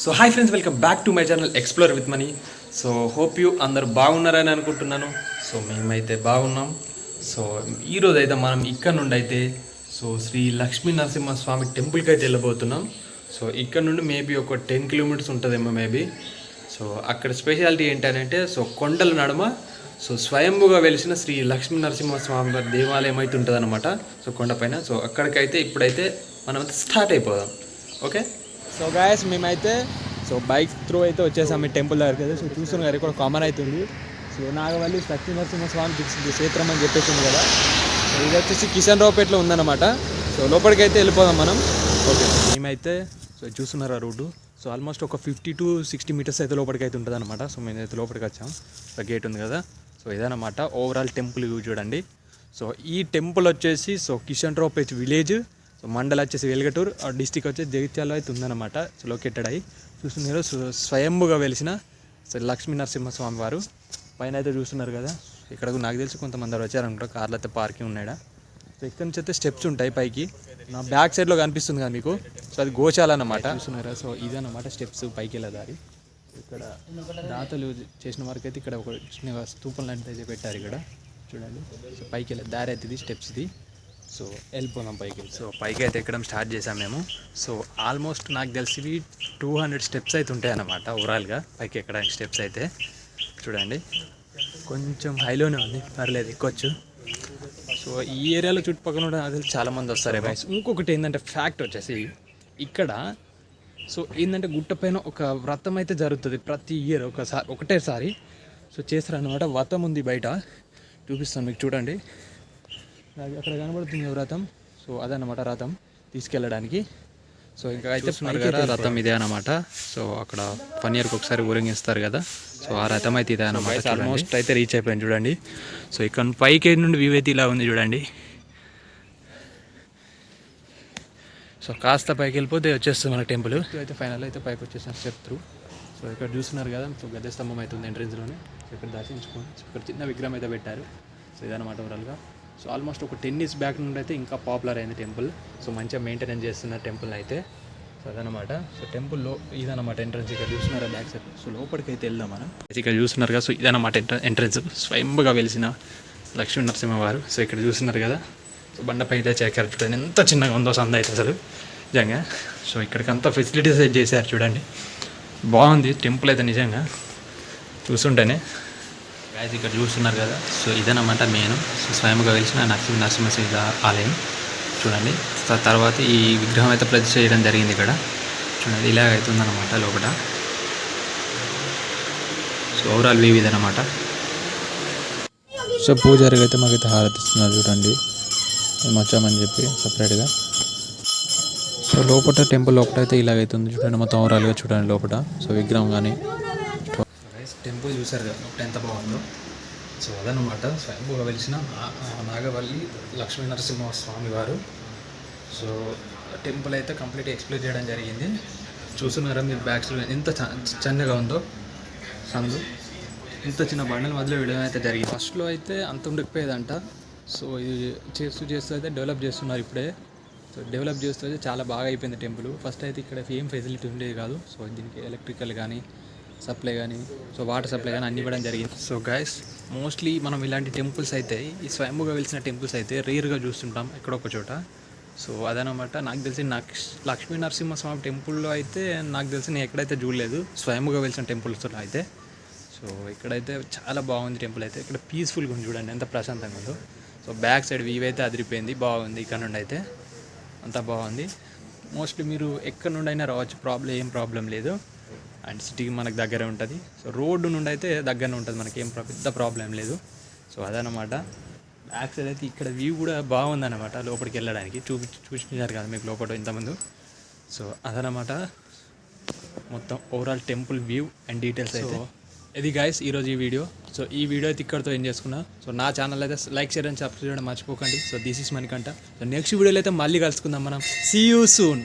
So hi friends, welcome back to my channel explore with money. So hope you అందరు బాగున్నారని అనుకుంటున్నాను. So మేమైతే బాగున్నాం. సో ఈరోజు అయితే మనం ఇక్కడ నుండి అయితే శ్రీ లక్ష్మీ నరసింహస్వామి టెంపుల్కి అయితే వెళ్ళబోతున్నాం. సో ఇక్కడ నుండి మేబీ ఒక 10 కిలోమీటర్స్ ఉంటుందేమో మేబీ. సో అక్కడ స్పెషాలిటీ ఏంటంటే కొండల నడుమ స్వయంభుగా వెలిసిన శ్రీ లక్ష్మీ నరసింహస్వామి వారి దేవాలయం అయితే ఉంటుంది అనమాట. కొండపైన. అక్కడికైతే ఇప్పుడైతే మనం స్టార్ట్ అయిపోదాం. ఓకే. సో గాయస్ మేమైతే బైక్ త్రూ అయితే వచ్చేసాం ఈ టెంపుల్ దగ్గరికి అయితే. చూస్తున్న గారు ఇక్కడ కామన్ అవుతుంది. నాగవల్లి లక్ష్మీ నరసింహస్వామి క్షేత్రం అని చెప్పేసింది కదా. ఇది వచ్చేసి కిషన్ రావుపేటలో ఉందన్నమాట. లోపలికి అయితే వెళ్ళిపోదాం మనం. ఓకే. మేమైతే చూస్తున్నారు ఆ రోడ్డు. ఆల్మోస్ట్ ఒక 50 to 60 మీటర్స్ అయితే లోపలికి అయితే ఉంటుంది అనమాట. మేమైతే లోపలికి వచ్చాం. గేట్ ఉంది కదా. ఇదన్నమాట ఓవరాల్ టెంపుల్ వ్యూ చూడండి. ఈ టెంపుల్ వచ్చేసి కిషన్ రావుపేట్ విలేజ్, మండల్ వచ్చేసి వెల్గటూర్, డిస్టిక్ వచ్చేసి జగిత్యాల అయితే ఉందన్నమాట. లొకేటెడ్ అయ్యి చూస్తున్నారు. స్వయంభుగా వెలిసిన లక్ష్మీ నరసింహస్వామి వారు పైన అయితే చూస్తున్నారు కదా. ఇక్కడ నాకు తెలిసి కొంతమంది వచ్చారనుకుంటా. కార్లు అయితే పార్కింగ్ ఉన్నాయా. ఇక్కడ నుంచి అయితే స్టెప్స్ ఉంటాయి పైకి. నా బ్యాక్ సైడ్లో కనిపిస్తుంది కదా మీకు. అది గోశాల అన్నమాట. చూస్తున్నారా. ఇదన్నమాట స్టెప్స్ పైకి వెళ్ళే దారి. ఇక్కడ దాతలు చేసిన వరకు అయితే ఇక్కడ ఒక చిన్న స్తూపం లాంటిది అయితే పెట్టారు ఇక్కడ చూడండి. పైకి వెళ్ళే దారి అయితే ఇది స్టెప్స్ ఇది. వెళ్ళిపోదాం పైకి. పైకి అయితే ఎక్కడం స్టార్ట్ చేసాం మేము. ఆల్మోస్ట్ నాకు తెలిసి 200 స్టెప్స్ అయితే ఉంటాయి అన్నమాట ఓవరాల్గా పైకి ఎక్కడానికి. స్టెప్స్ అయితే చూడండి కొంచెం హైలోనే ఉంది, పర్లేదు ఎక్కొచ్చు. ఈ ఏరియాలో చుట్టుపక్కల కూడా నాకు తెలిసి చాలామంది వస్తారు బాయ్స్. ఇంకొకటి ఏంటంటే ఫ్యాక్ట్ వచ్చేసి ఇక్కడ ఏంటంటే గుట్ట పైన ఒక వ్రతం అయితే జరుగుతుంది ప్రతి ఇయర్ ఒకటేసారి. చేస్తారనమాట. వ్రతం ఉంది బయట, చూపిస్తాను మీకు చూడండి. అక్కడ కనబడుతుంది వ్రతం. అదన్నమాట రథం తీసుకెళ్ళడానికి. ఇంకా అయితే రథం ఇదే అనమాట. అక్కడ 1 yearకి ఒకసారి ఊరేగిస్తారు కదా. ఆ రథం అయితే ఇదే అనమాట. ఆల్మోస్ట్ అయితే రీచ్ అయిపోయింది చూడండి. ఇక్కడ పైకి నుండి వ్యూ అయితే ఇలా ఉంది చూడండి. కాస్త పైకి వెళ్ళిపోతే వచ్చేస్తుంది మన టెంపుల్ అయితే. ఫైనల్ అయితే పైకి వచ్చేసిన స్టెప్ త్రూ. ఇక్కడ చూస్తున్నారు కదా. గద్దె స్తంభం అవుతుంది ఎంట్రెన్స్లోనే. ఇక్కడ దర్శించుకోండి. ఇక్కడ చిన్న విగ్రహం అయితే పెట్టారు. ఇదన్నమాట ఓవరాల్గా. ఆల్మోస్ట్ ఒక 10 years బ్యాక్ నుండి అయితే ఇంకా పాపులర్ అయింది టెంపుల్. మంచిగా మెయింటెనెన్స్ చేస్తున్న టెంపుల్ అయితే. అదనమాట. టెంపుల్లో ఇదన్నమాట ఎంట్రన్స్. ఇక్కడ చూస్తున్నారా బ్యాక్ సైడ్. లోపలికి అయితే వెళ్దాం మనం. ఇక్కడ చూస్తున్నారు కదా. ఇదన్నమాట ఎంట్రన్స్. స్వయంభుగా వెలిసిన లక్ష్మీ నరసింహవారు. ఇక్కడ చూస్తున్నారు కదా. బండపై అయితే చేకారు చూడండి. ఎంత చిన్నగా ఉందో సంద అయితే అసలు నిజంగా. ఇక్కడికి అంతా ఫెసిలిటీస్ అయితే చేశారు చూడండి. బాగుంది టెంపుల్ అయితే నిజంగా చూస్తుంటేనే. గాయస్ ఇక్కడ చూస్తున్నారు కదా. ఇదన్నమాట మెయిన్. స్వయంగా వెలిసిన లక్ష్మీ నరసింహ ఆలయం చూడండి. తర్వాత ఈ విగ్రహం అయితే ప్రతిష్ఠ చేయడం జరిగింది ఇక్కడ చూడండి. ఇలాగ అవుతుందన్నమాట లోపల. ఓవరాల్ వ్యూ ఇదన్నమాట. పూజారికి అయితే మాకైతే హారతిస్తున్నారు చూడండి. మేము వచ్చామని చెప్పి సపరేట్గా. లోపల టెంపుల్ లోపల అయితే ఇలాగైతుంది చూడండి. మొత్తం ఓవరాల్గా చూడండి లోపల. విగ్రహం కానీ టెంపుల్ చూసారు కదా లోపల ఎంత బాగుందో. అదనమాట స్వయంభుగా వెలిసిన నాగవల్లి లక్ష్మీ నరసింహస్వామి వారు. టెంపుల్ అయితే కంప్లీట్ ఎక్స్ప్లోర్ చేయడం జరిగింది. చూస్తున్నారా మీరు బ్యాక్ సైడ్ ఎంత చన్నగా ఉందో సందు. ఇంత చిన్న బండల మధ్యలో వేయడం అయితే జరిగింది. ఫస్ట్లో అయితే అంత ఉండకపోయేదంట. ఇది చేస్తూ అయితే డెవలప్ చేస్తున్నారు ఇప్పుడే. డెవలప్ చేస్తూ అయితే చాలా బాగా అయిపోయింది టెంపుల్. ఫస్ట్ అయితే ఇక్కడ ఏం ఫెసిలిటీ ఉండేది కాదు. దీనికి ఎలక్ట్రికల్ కానీ సప్లై కానీ వాటర్ సప్లై కానీ అన్ని ఇవ్వడం జరిగింది. గాయస్ మోస్ట్లీ మనం ఇలాంటి టెంపుల్స్ అయితే ఈ స్వయంభుగా వెలిసిన టెంపుల్స్ అయితే రేర్గా చూస్తుంటాం ఎక్కడొక చోట. అదనమాట. నాకు తెలిసి లక్ష్మీ నరసింహస్వామి టెంపుల్లో అయితే నాకు తెలిసి నేను ఎక్కడైతే చూడలేదు స్వయంభుగా వెలిసిన టెంపుల్స్లో అయితే. ఇక్కడైతే చాలా బాగుంది టెంపుల్ అయితే. ఇక్కడ పీస్ఫుల్గా ఉంది చూడండి ఎంత ప్రశాంతంగా ఉందో. బ్యాక్ సైడ్ వ్యూ అయితే అదిరిపోయింది. బాగుంది. ఇక్కడ నుండి అయితే అంతా బాగుంది. మోస్ట్లీ మీరు ఎక్కడ నుండి అయినా రావచ్చు. ఏం ప్రాబ్లం లేదు. అండ్ సిటీకి మనకు దగ్గరే ఉంటుంది. రోడ్డు నుండి అయితే దగ్గరనే ఉంటుంది. మనకి ఏం పెద్ద ప్రాబ్లం లేదు. అదనమాట. బ్యాక్ సైడ్ అయితే ఇక్కడ వ్యూ కూడా బాగుందన్నమాట. లోపలికి వెళ్ళడానికి చూపించారు కదా మీకు లోపల ఇంతకుముందు. అదనమాట మొత్తం overall temple view and details అయితే ఇది గాయస్ ఈరోజు ఈ వీడియో. ఈ వీడియో అయితే ఇక్కడితో ఏం చేసుకున్నా. నా ఛానల్ అయితే లైక్ షేర్ అండ్ సబ్స్క్రైబ్ చేయడం మర్చిపోకండి. This is Manikanta. నెక్స్ట్ వీడియోలో అయితే మళ్ళీ కలుసుకుందాం మనం. See you soon.